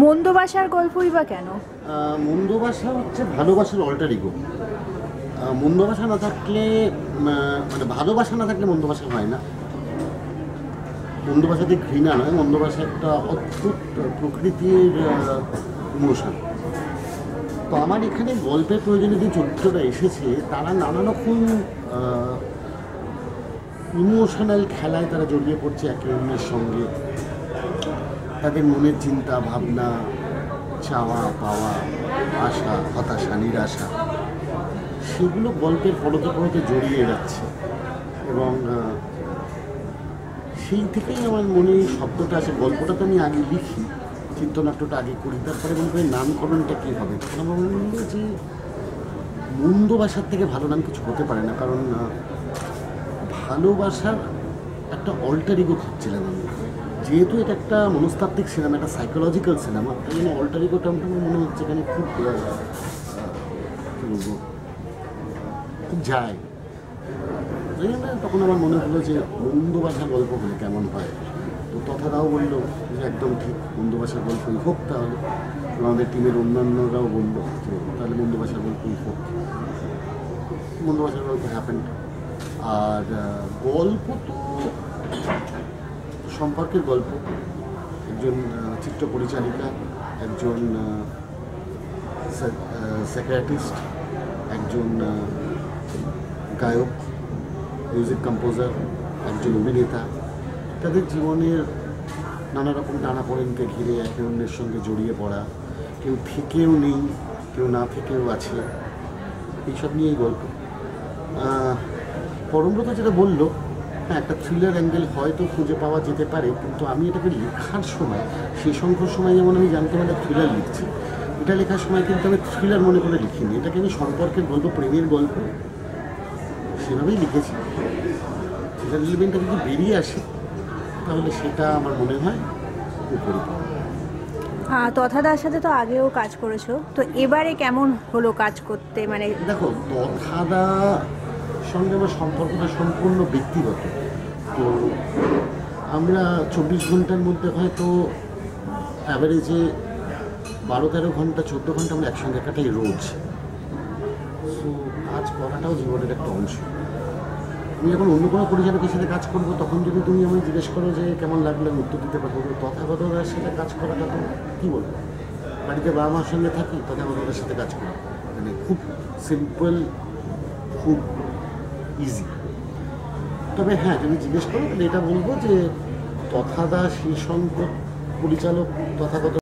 মন্দবাসার গল্পই বা কেন? মন্দবাসা হচ্ছে ভালোবাসার অল্টার ইগো। মন্দবাসা না থাকলে মানে ভালোবাসা না থাকলে মন্দবাসা হয় না। মন্দবাসাতে ঘৃণা নয়, মন্দবাসা একটা অদ্ভুত প্রকৃতির ইমোশন। তো আমার এখানে গল্পের প্রয়োজনে যে চরিত্রটা এসেছে তারা নানা রকম ইমোশনাল খেলায় তারা জড়িয়ে পড়ছে একে অন্যের সঙ্গে। তাদের মনের চিন্তা ভাবনা, চাওয়া পাওয়া, আশা, হতাশা, নিরাশা, সেগুলো গল্পের পরতে পরতে জড়িয়ে যাচ্ছে। এবং সেই থেকেই আমার মনে শব্দটা আসে। গল্পটা তো আমি আগে লিখি, চিত্রনাট্যটা আগে করি, তারপরে মনে করি নামকরণটা কী হবে। তখন আমার মনে হলো যে মন্দবাসার থেকে ভালো নাম কিছু হতে পারে না, কারণ ভালোবাসার একটা অল্টার ইগো খুঁজছিলাম আমি। যেহেতু এটা একটা মনস্তাত্ত্বিক সিনেমা, একটা সাইকোলজিক্যাল সিনেমা, তাই জন্য অল্টার ইগো টার্মটা আমার মনে হচ্ছে এখানে খুব কী বলবো, খুব যায়। তাই জন্য তখন আমার মনে হলো যে মন্দবাসার গল্প হলে কেমন হয়। তো তথাদাও বললো যে একদম ঠিক, মন্দবাসার গল্পই হোক তাহলে। আমাদের টিমের অন্যান্যরাও বললো যে তাহলে মন্দবাসার গল্পই হোক। মন্দবাসার গল্প হ্যাপেন্ড। আর গল্প তো সম্পর্কের গল্প। একজন চিত্র পরিচালিকা, একজন সাইকিয়াট্রিস্ট, একজন গায়ক, মিউজিক কম্পোজার, একজন অভিনেতা, তাদের জীবনের নানা রকম টানাপোড়েনকে ঘিরে একে অন্যের সঙ্গে জড়িয়ে পড়া, কেউ থেকেও নেই, কেউ না থেকেও আছে, এইসব নিয়েই গল্প। পরমব্রত যেটা বললো, হ্যাঁ, একটা থ্রিলার অ্যাঙ্গেল হয়তো খুঁজে পাওয়া যেতে পারে, কিন্তু আমি এটাকে লেখার সময়, সেই সংখ্যার সময় যেমন আমি জানতাম একটা থ্রিলার লিখছি, এটা লেখার সময় কিন্তু আমি থ্রিলার মনে করে লিখিনি। এটাকে আমি সম্পর্কের গল্প, প্রেমের গল্প সেভাবেই লিখেছি। থ্রিলার এলিমেন্টটা যদি বেরিয়ে আসে তাহলে সেটা আমার মনে হয় উপরে। তথাদার সাথে তো আগেও কাজ করেছো, তো এবারে কেমন হলো কাজ করতে? মানে দেখো, তথাদা সঙ্গে আমার সম্পর্কটা সম্পূর্ণ ব্যক্তিগত। তো আমরা 24 ঘন্টার মধ্যে হয়তো অ্যাভারেজে 12-13 ঘন্টা, 14 ঘন্টা আমরা একসঙ্গে কাটাই রোজ। সো কাজ করাটাও জীবনের একটা অংশ। আমি যখন অন্য কোনো পরিচালকের সাথে কাজ করবো, তখন যদি তুমি আমায় জিজ্ঞেস করো যে কেমন লাগলো, আমি উত্তর দিতে পারবো। তথাগতদার সাথে কাজ করাটা তো কী বলবো, বাড়িতে বাবা মার সঙ্গে থাকি, তথাগতদার সাথে কাজ করি, মানে খুব সিম্পল, খুব ইজি। তবে হ্যাঁ, যদি জিজ্ঞেস করো তাহলে এটা বলবো যে তথাদা, শ্রীশঙ্কর পরিচালক, তথাগত